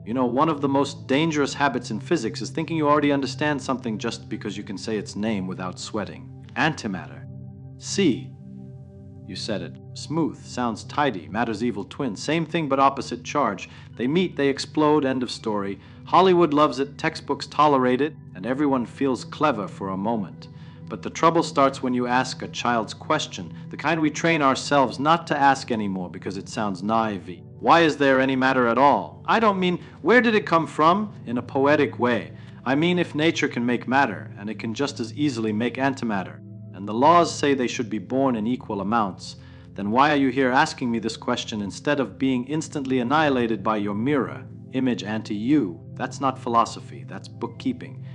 You know, one of the most dangerous habits in physics is thinking you already understand something just because you can say its name without sweating. Antimatter. See. You said it. Smooth. Sounds tidy. Matter's evil twin. Same thing but opposite charge. They meet, they explode, end of story. Hollywood loves it, textbooks tolerate it, and everyone feels clever for a moment. But the trouble starts when you ask a child's question, the kind we train ourselves not to ask anymore because it sounds naive. Why is there any matter at all? I don't mean, where did it come from, in a poetic way. I mean, if nature can make matter, and it can just as easily make antimatter, and the laws say they should be born in equal amounts, then why are you here asking me this question instead of being instantly annihilated by your mirror, image anti-you? That's not philosophy, that's bookkeeping.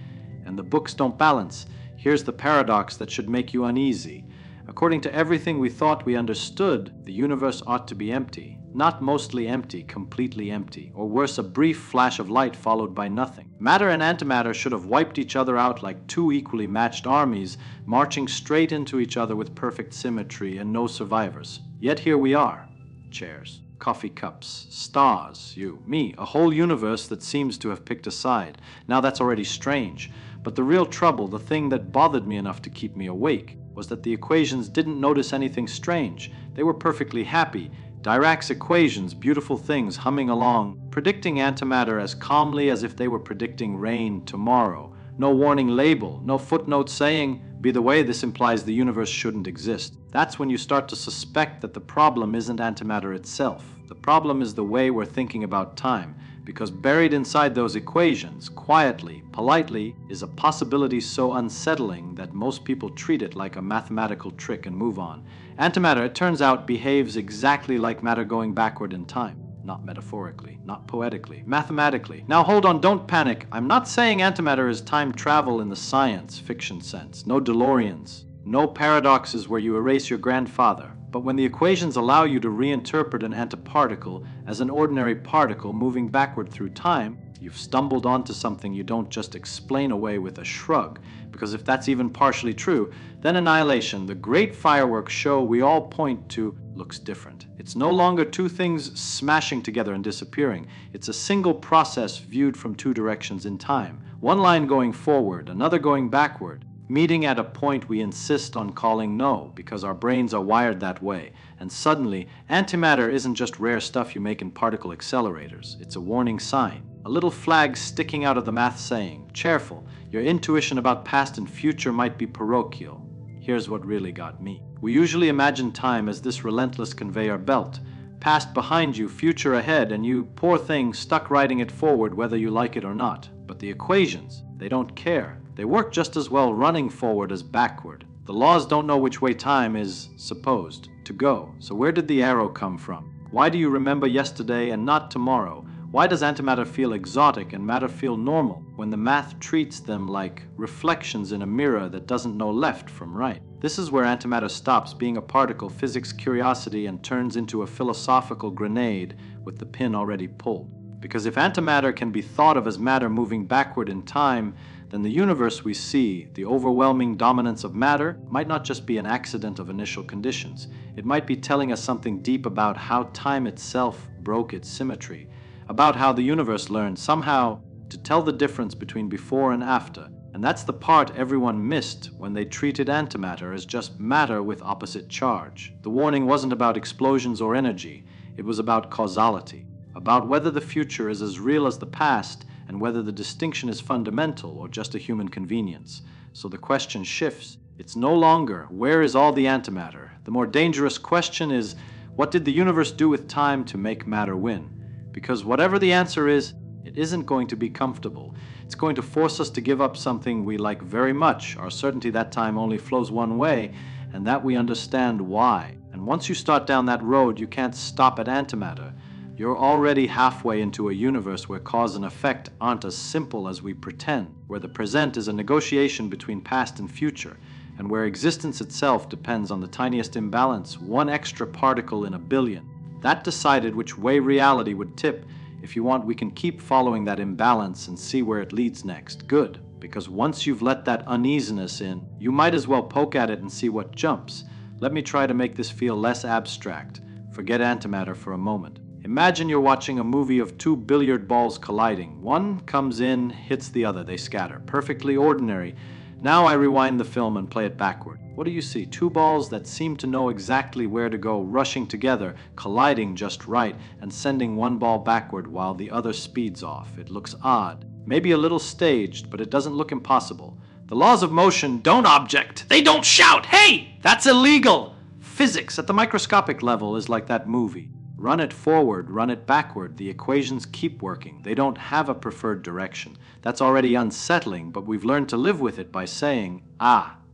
And the books don't balance. Here's the paradox that should make you uneasy. According to everything we thought we understood, the universe ought to be empty. Not mostly empty, completely empty. Or worse, a brief flash of light followed by nothing. Matter and antimatter should have wiped each other out like two equally matched armies, marching straight into each other with perfect symmetry and no survivors. Yet here we are. Chairs, coffee cups, stars, you, me, a whole universe that seems to have picked a side. Now that's already strange. But the real trouble, the thing that bothered me enough to keep me awake, was that the equations didn't notice anything strange. They were perfectly happy. Dirac's equations, beautiful things humming along, predicting antimatter as calmly as if they were predicting rain tomorrow. No warning label, no footnote saying, by the way, this implies the universe shouldn't exist. That's when you start to suspect that the problem isn't antimatter itself. The problem is the way we're thinking about time. Because buried inside those equations, quietly, politely, is a possibility so unsettling that most people treat it like a mathematical trick and move on. Antimatter, it turns out, behaves exactly like matter going backward in time. Not metaphorically, not poetically, mathematically. Now hold on, don't panic. I'm not saying antimatter is time travel in the science fiction sense. No DeLoreans. No paradoxes where you erase your grandfather. But when the equations allow you to reinterpret an antiparticle as an ordinary particle moving backward through time, you've stumbled onto something you don't just explain away with a shrug. Because if that's even partially true, then annihilation, the great fireworks show we all point to, looks different. It's no longer two things smashing together and disappearing. It's a single process viewed from two directions in time. One line going forward, another going backward. Meeting at a point we insist on calling no, because our brains are wired that way. And suddenly, antimatter isn't just rare stuff you make in particle accelerators. It's a warning sign. A little flag sticking out of the math saying, careful, your intuition about past and future might be parochial. Here's what really got me. We usually imagine time as this relentless conveyor belt. Past behind you, future ahead, and you, poor thing, stuck riding it forward whether you like it or not. But the equations, they don't care. They work just as well running forward as backward. The laws don't know which way time is supposed to go. So where did the arrow come from? Why do you remember yesterday and not tomorrow? Why does antimatter feel exotic and matter feel normal when the math treats them like reflections in a mirror that doesn't know left from right? This is where antimatter stops being a particle physics curiosity and turns into a philosophical grenade with the pin already pulled. Because if antimatter can be thought of as matter moving backward in time, then the universe we see, the overwhelming dominance of matter, might not just be an accident of initial conditions. It might be telling us something deep about how time itself broke its symmetry, about how the universe learned somehow to tell the difference between before and after. And that's the part everyone missed when they treated antimatter as just matter with opposite charge. The warning wasn't about explosions or energy. It was about causality, about whether the future is as real as the past and whether the distinction is fundamental or just a human convenience. So the question shifts. It's no longer, where is all the antimatter? The more dangerous question is, what did the universe do with time to make matter win? Because whatever the answer is, it isn't going to be comfortable. It's going to force us to give up something we like very much. Our certainty that time only flows one way, and that we understand why. And once you start down that road, you can't stop at antimatter. You're already halfway into a universe where cause and effect aren't as simple as we pretend, where the present is a negotiation between past and future, and where existence itself depends on the tiniest imbalance, one extra particle in a billion. That decided which way reality would tip. If you want, we can keep following that imbalance and see where it leads next. Good, because once you've let that uneasiness in, you might as well poke at it and see what jumps. Let me try to make this feel less abstract. Forget antimatter for a moment. Imagine you're watching a movie of two billiard balls colliding. One comes in, hits the other, they scatter. Perfectly ordinary. Now I rewind the film and play it backward. What do you see? Two balls that seem to know exactly where to go, rushing together, colliding just right, and sending one ball backward while the other speeds off. It looks odd. Maybe a little staged, but it doesn't look impossible. The laws of motion don't object. They don't shout, "Hey, that's illegal!" Physics at the microscopic level is like that movie. Run it forward, run it backward, the equations keep working. They don't have a preferred direction. That's already unsettling, but we've learned to live with it by saying,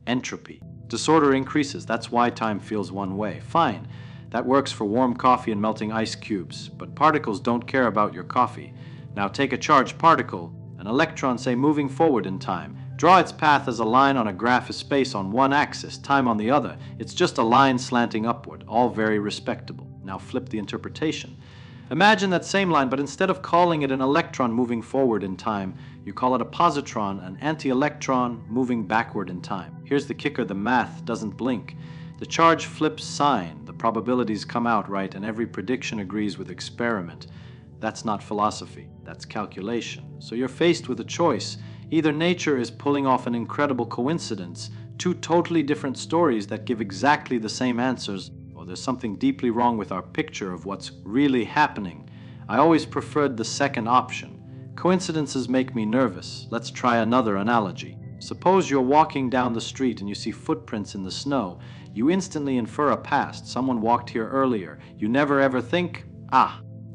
entropy. Disorder increases, that's why time feels one way. Fine, that works for warm coffee and melting ice cubes, but particles don't care about your coffee. Now take a charged particle, an electron, say, moving forward in time. Draw its path as a line on a graph of space on one axis, time on the other. It's just a line slanting upward, all very respectable. Now flip the interpretation. Imagine that same line, but instead of calling it an electron moving forward in time, you call it a positron, an anti-electron moving backward in time. Here's the kicker, the math doesn't blink. The charge flips sign, the probabilities come out right, and every prediction agrees with experiment. That's not philosophy, that's calculation. So you're faced with a choice. Either nature is pulling off an incredible coincidence, two totally different stories that give exactly the same answers, or there's something deeply wrong with our picture of what's really happening. I always preferred the second option. Coincidences make me nervous. Let's try another analogy. Suppose you're walking down the street and you see footprints in the snow. You instantly infer a past. Someone walked here earlier. You never ever think,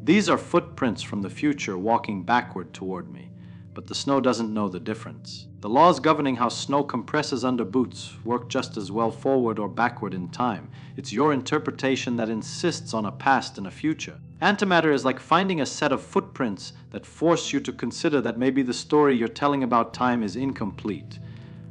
these are footprints from the future walking backward toward me. But the snow doesn't know the difference. The laws governing how snow compresses under boots work just as well forward or backward in time. It's your interpretation that insists on a past and a future. Antimatter is like finding a set of footprints that force you to consider that maybe the story you're telling about time is incomplete.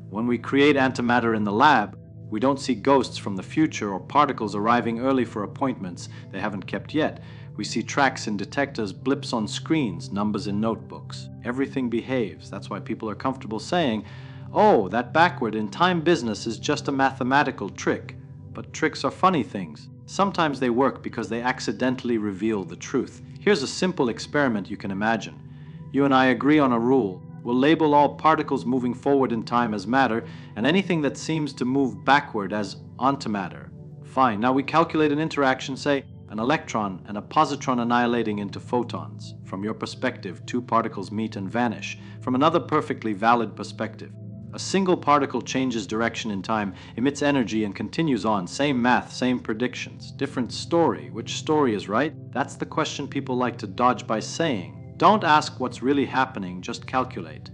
When we create antimatter in the lab, we don't see ghosts from the future or particles arriving early for appointments they haven't kept yet. We see tracks in detectors, blips on screens, numbers in notebooks. Everything behaves. That's why people are comfortable saying, that backward in time business is just a mathematical trick. But tricks are funny things. Sometimes they work because they accidentally reveal the truth. Here's a simple experiment you can imagine. You and I agree on a rule. We'll label all particles moving forward in time as matter, and anything that seems to move backward as antimatter. Fine, now we calculate an interaction, say, an electron and a positron annihilating into photons. From your perspective, two particles meet and vanish. From another perfectly valid perspective, a single particle changes direction in time, emits energy, and continues on. Same math, same predictions. Different story. Which story is right? That's the question people like to dodge by saying, don't ask what's really happening, just calculate.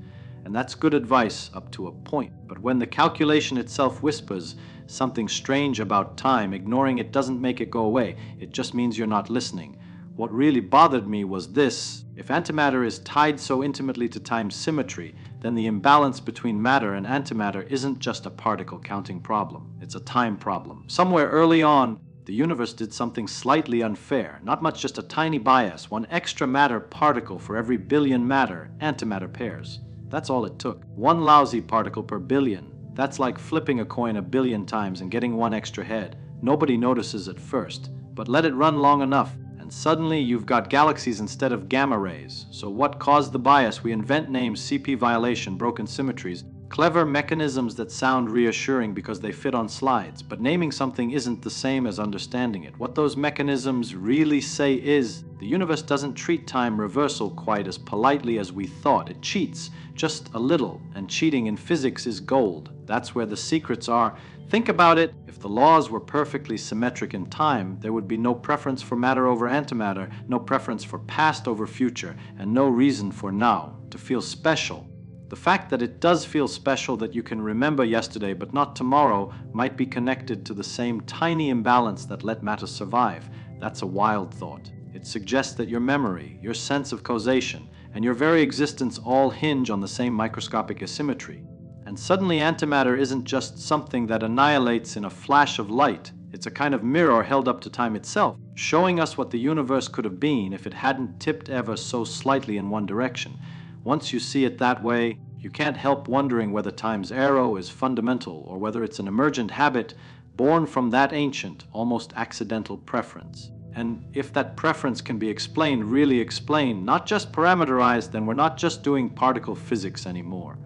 And that's good advice up to a point. But when the calculation itself whispers something strange about time, ignoring it doesn't make it go away. It just means you're not listening. What really bothered me was this. If antimatter is tied so intimately to time's symmetry, then the imbalance between matter and antimatter isn't just a particle counting problem. It's a time problem. Somewhere early on, the universe did something slightly unfair. Not much, just a tiny bias. One extra matter particle for every billion matter antimatter pairs. That's all it took. One lousy particle per billion. That's like flipping a coin a billion times and getting one extra head. Nobody notices at first, but let it run long enough, and suddenly you've got galaxies instead of gamma rays. So what caused the bias? We invent names, CP violation, broken symmetries, clever mechanisms that sound reassuring because they fit on slides, but naming something isn't the same as understanding it. What those mechanisms really say is, the universe doesn't treat time reversal quite as politely as we thought. It cheats, just a little, and cheating in physics is gold. That's where the secrets are. Think about it. If the laws were perfectly symmetric in time, there would be no preference for matter over antimatter, no preference for past over future, and no reason for now to feel special. The fact that it does feel special that you can remember yesterday but not tomorrow might be connected to the same tiny imbalance that let matter survive. That's a wild thought. It suggests that your memory, your sense of causation, and your very existence all hinge on the same microscopic asymmetry. And suddenly antimatter isn't just something that annihilates in a flash of light. It's a kind of mirror held up to time itself, showing us what the universe could have been if it hadn't tipped ever so slightly in one direction. Once you see it that way, you can't help wondering whether time's arrow is fundamental or whether it's an emergent habit born from that ancient, almost accidental preference. And if that preference can be explained, really explained, not just parameterized, then we're not just doing particle physics anymore.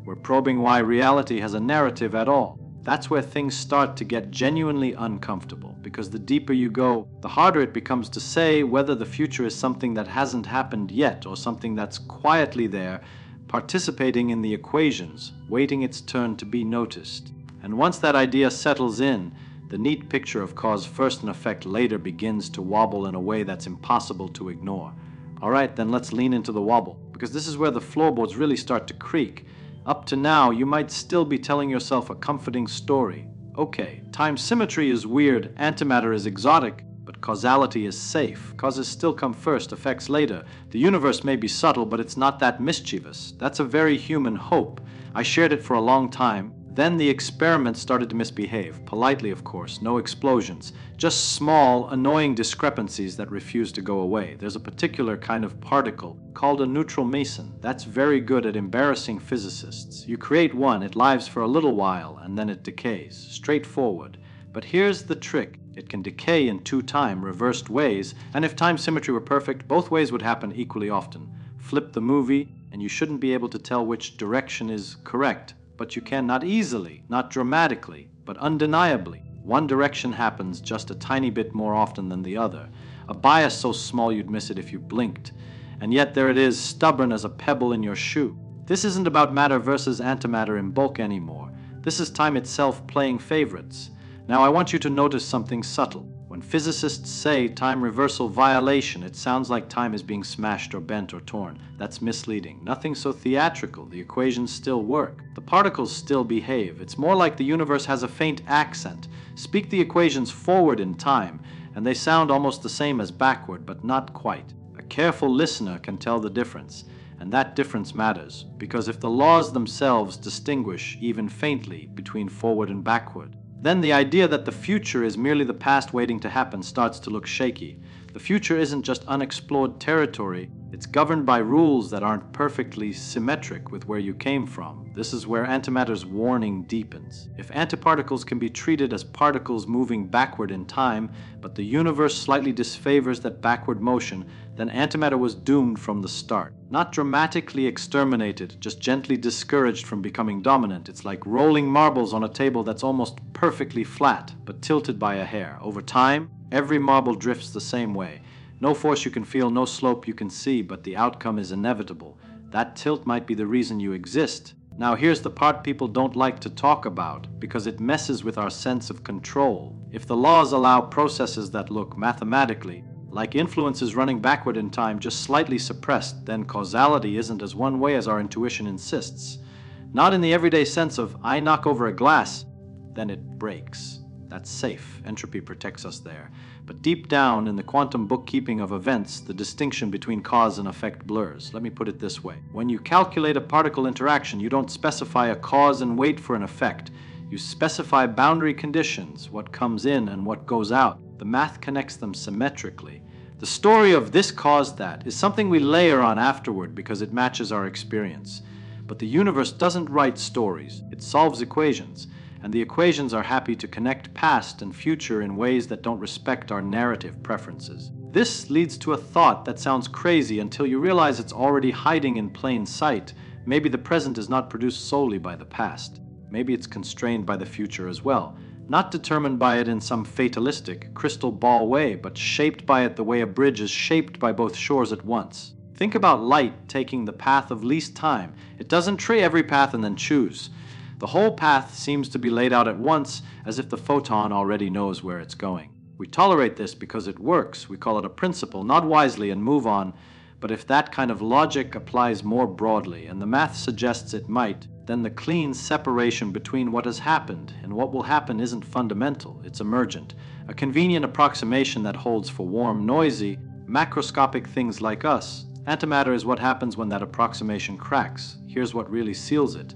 We're probing why reality has a narrative at all. That's where things start to get genuinely uncomfortable, because the deeper you go, the harder it becomes to say whether the future is something that hasn't happened yet or something that's quietly there, participating in the equations, waiting its turn to be noticed. And once that idea settles in, the neat picture of cause first and effect later begins to wobble in a way that's impossible to ignore. All right, then let's lean into the wobble, because this is where the floorboards really start to creak. Up to now, you might still be telling yourself a comforting story. Okay, time symmetry is weird, antimatter is exotic, but causality is safe. Causes still come first, effects later. The universe may be subtle, but it's not that mischievous. That's a very human hope. I shared it for a long time. Then the experiment started to misbehave. Politely, of course, no explosions. Just small, annoying discrepancies that refuse to go away. There's a particular kind of particle called a neutral meson. That's very good at embarrassing physicists. You create one, it lives for a little while, and then it decays. Straightforward. But here's the trick. It can decay in two time, reversed ways, and if time symmetry were perfect, both ways would happen equally often. Flip the movie, and you shouldn't be able to tell which direction is correct. But you can, not easily, not dramatically, but undeniably. One direction happens just a tiny bit more often than the other. A bias so small you'd miss it if you blinked. And yet there it is, stubborn as a pebble in your shoe. This isn't about matter versus antimatter in bulk anymore. This is time itself playing favorites. Now I want you to notice something subtle. When physicists say time reversal violation, it sounds like time is being smashed or bent or torn. That's misleading. Nothing so theatrical. The equations still work. The particles still behave. It's more like the universe has a faint accent. Speak the equations forward in time, and they sound almost the same as backward, but not quite. A careful listener can tell the difference, and that difference matters, because if the laws themselves distinguish, even faintly, between forward and backward, then the idea that the future is merely the past waiting to happen starts to look shaky. The future isn't just unexplored territory, it's governed by rules that aren't perfectly symmetric with where you came from. This is where antimatter's warning deepens. If antiparticles can be treated as particles moving backward in time, but the universe slightly disfavors that backward motion, then antimatter was doomed from the start. Not dramatically exterminated, just gently discouraged from becoming dominant. It's like rolling marbles on a table that's almost perfectly flat, but tilted by a hair. Over time, every marble drifts the same way. No force you can feel, no slope you can see, but the outcome is inevitable. That tilt might be the reason you exist. Now here's the part people don't like to talk about, because it messes with our sense of control. If the laws allow processes that look mathematically like influences running backward in time, just slightly suppressed, then causality isn't as one way as our intuition insists. Not in the everyday sense of, I knock over a glass, then it breaks. That's safe. Entropy protects us there. But deep down in the quantum bookkeeping of events, the distinction between cause and effect blurs. Let me put it this way. When you calculate a particle interaction, you don't specify a cause and wait for an effect. You specify boundary conditions, what comes in and what goes out. The math connects them symmetrically. The story of this caused that is something we layer on afterward because it matches our experience. But the universe doesn't write stories. It solves equations. And the equations are happy to connect past and future in ways that don't respect our narrative preferences. This leads to a thought that sounds crazy until you realize it's already hiding in plain sight. Maybe the present is not produced solely by the past. Maybe it's constrained by the future as well. Not determined by it in some fatalistic, crystal ball way, but shaped by it the way a bridge is shaped by both shores at once. Think about light taking the path of least time. It doesn't try every path and then choose. The whole path seems to be laid out at once, as if the photon already knows where it's going. We tolerate this because it works. We call it a principle, nod wisely and move on. But if that kind of logic applies more broadly, and the math suggests it might, then the clean separation between what has happened and what will happen isn't fundamental, it's emergent. A convenient approximation that holds for warm, noisy, macroscopic things like us. Antimatter is what happens when that approximation cracks. Here's what really seals it.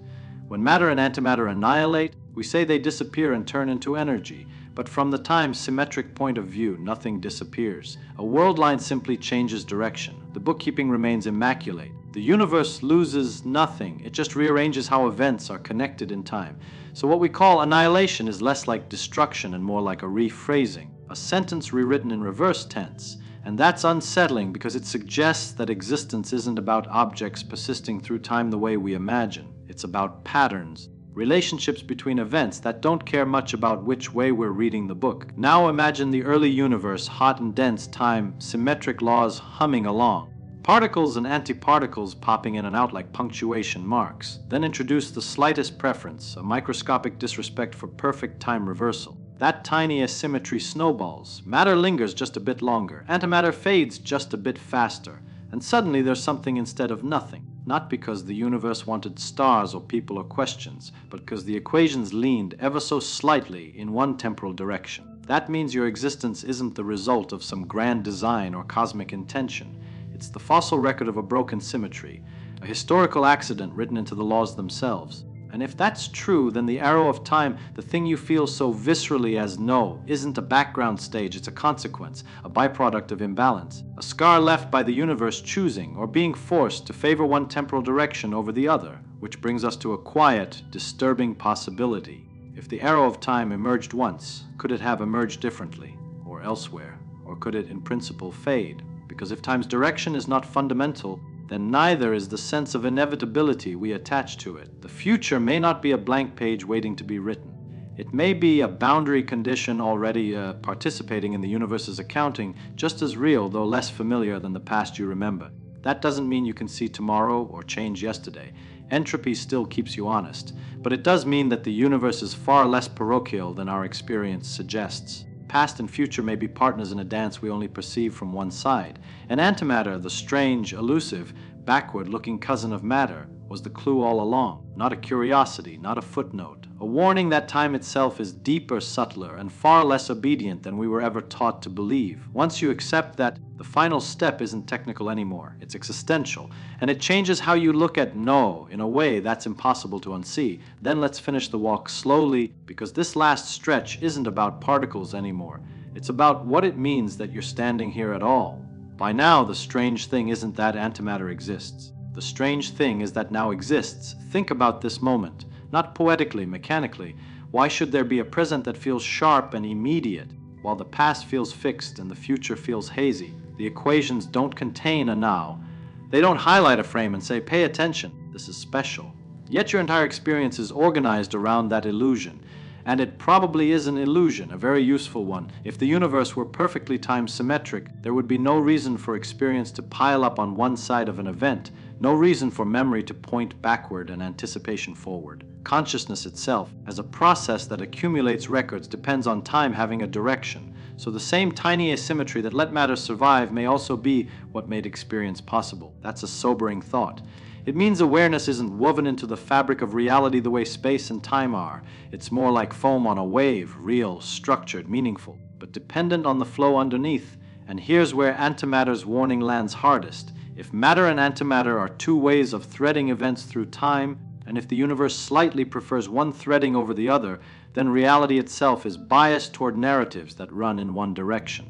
When matter and antimatter annihilate, we say they disappear and turn into energy. But from the time-symmetric point of view, nothing disappears. A world line simply changes direction. The bookkeeping remains immaculate. The universe loses nothing. It just rearranges how events are connected in time. So what we call annihilation is less like destruction and more like a rephrasing. A a sentence rewritten in reverse tense. And that's unsettling because it suggests that existence isn't about objects persisting through time the way we imagine. It's about patterns, relationships between events that don't care much about which way we're reading the book. Now imagine the early universe, hot and dense, time, symmetric laws humming along. Particles and antiparticles popping in and out like punctuation marks. Then introduce the slightest preference, a microscopic disrespect for perfect time reversal. That tiny asymmetry snowballs. Matter lingers just a bit longer. Antimatter fades just a bit faster. And suddenly there's something instead of nothing. Not because the universe wanted stars or people or questions, but because the equations leaned ever so slightly in one temporal direction. That means your existence isn't the result of some grand design or cosmic intention. It's the fossil record of a broken symmetry, a historical accident written into the laws themselves. And if that's true, then the arrow of time, the thing you feel so viscerally as no, isn't a background stage, it's a consequence, a byproduct of imbalance. A scar left by the universe choosing or being forced to favor one temporal direction over the other, which brings us to a quiet, disturbing possibility. If the arrow of time emerged once, could it have emerged differently, or elsewhere? Or could it in principle fade? Because if time's direction is not fundamental, then neither is the sense of inevitability we attach to it. The future may not be a blank page waiting to be written. It may be a boundary condition already participating in the universe's accounting, just as real, though less familiar than the past you remember. That doesn't mean you can see tomorrow or change yesterday. Entropy still keeps you honest. But it does mean that the universe is far less parochial than our experience suggests. Past and future may be partners in a dance we only perceive from one side. And antimatter, the strange, elusive, backward-looking cousin of matter, was the clue all along. Not a curiosity, not a footnote. A warning that time itself is deeper, subtler, and far less obedient than we were ever taught to believe. Once you accept that, the final step isn't technical anymore. It's existential. And it changes how you look at no in a way that's impossible to unsee. Then let's finish the walk slowly, because this last stretch isn't about particles anymore. It's about what it means that you're standing here at all. By now, the strange thing isn't that antimatter exists. The strange thing is that now exists. Think about this moment. Not poetically, mechanically. Why should there be a present that feels sharp and immediate, while the past feels fixed and the future feels hazy? The equations don't contain a now. They don't highlight a frame and say, pay attention, this is special. Yet your entire experience is organized around that illusion. And it probably is an illusion, a very useful one. If the universe were perfectly time-symmetric, there would be no reason for experience to pile up on one side of an event, no reason for memory to point backward and anticipation forward. Consciousness itself, as a process that accumulates records, depends on time having a direction. So the same tiny asymmetry that let matter survive may also be what made experience possible. That's a sobering thought. It means awareness isn't woven into the fabric of reality the way space and time are. It's more like foam on a wave, real, structured, meaningful, but dependent on the flow underneath. And here's where antimatter's warning lands hardest. If matter and antimatter are two ways of threading events through time, and if the universe slightly prefers one threading over the other, then reality itself is biased toward narratives that run in one direction,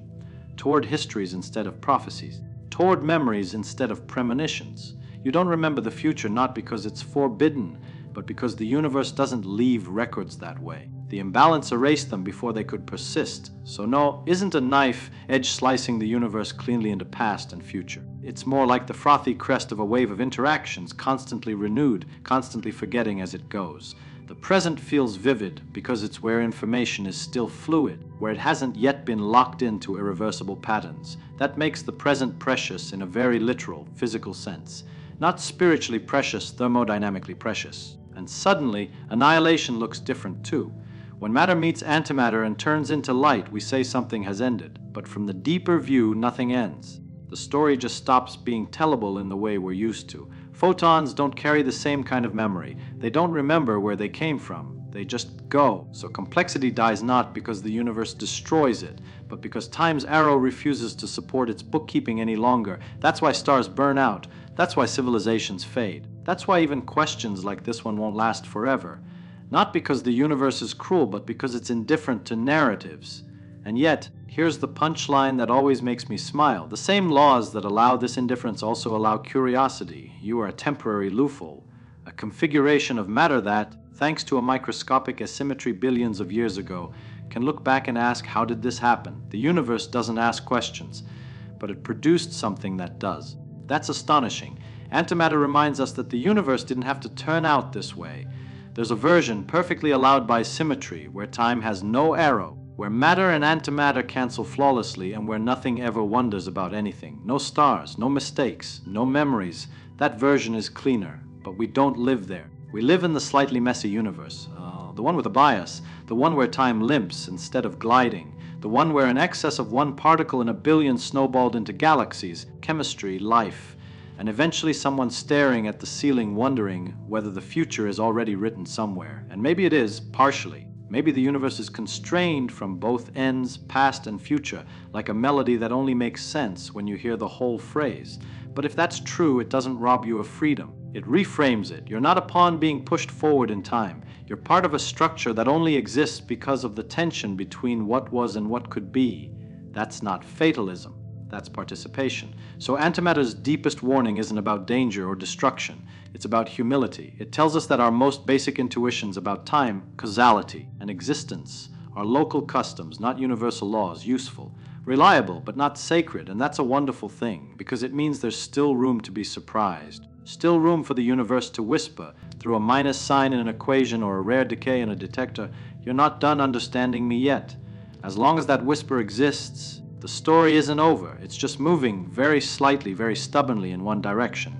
toward histories instead of prophecies, toward memories instead of premonitions. You don't remember the future not because it's forbidden, but because the universe doesn't leave records that way. The imbalance erased them before they could persist. So no, isn't a knife edge slicing the universe cleanly into past and future. It's more like the frothy crest of a wave of interactions, constantly renewed, constantly forgetting as it goes. The present feels vivid because it's where information is still fluid, where it hasn't yet been locked into irreversible patterns. That makes the present precious in a very literal, physical sense. Not spiritually precious, thermodynamically precious. And suddenly, annihilation looks different too. When matter meets antimatter and turns into light, we say something has ended. But from the deeper view, nothing ends. The story just stops being tellable in the way we're used to. Photons don't carry the same kind of memory. They don't remember where they came from. They just go. So complexity dies not because the universe destroys it, but because time's arrow refuses to support its bookkeeping any longer. That's why stars burn out. That's why civilizations fade. That's why even questions like this one won't last forever. Not because the universe is cruel, but because it's indifferent to narratives. And yet, here's the punchline that always makes me smile. The same laws that allow this indifference also allow curiosity. You are a temporary loophole, a configuration of matter that, thanks to a microscopic asymmetry billions of years ago, can look back and ask, how did this happen? The universe doesn't ask questions, but it produced something that does. That's astonishing. Antimatter reminds us that the universe didn't have to turn out this way. There's a version perfectly allowed by symmetry, where time has no arrow, where matter and antimatter cancel flawlessly, and where nothing ever wonders about anything. No stars, no mistakes, no memories. That version is cleaner, but we don't live there. We live in the slightly messy universe, the one with a bias, the one where time limps instead of gliding, the one where an excess of one particle in a billion snowballed into galaxies, chemistry, life, and eventually someone staring at the ceiling wondering whether the future is already written somewhere. And maybe it is, partially. Maybe the universe is constrained from both ends, past and future, like a melody that only makes sense when you hear the whole phrase. But if that's true, it doesn't rob you of freedom. It reframes it. You're not a pawn being pushed forward in time. You're part of a structure that only exists because of the tension between what was and what could be. That's not fatalism. That's participation. So antimatter's deepest warning isn't about danger or destruction. It's about humility. It tells us that our most basic intuitions about time, causality, and existence are local customs, not universal laws, useful, reliable, but not sacred. And that's a wonderful thing, because it means there's still room to be surprised. Still room for the universe to whisper, through a minus sign in an equation or a rare decay in a detector, "You're not done understanding me yet." As long as that whisper exists, the story isn't over. It's just moving very slightly, very stubbornly in one direction.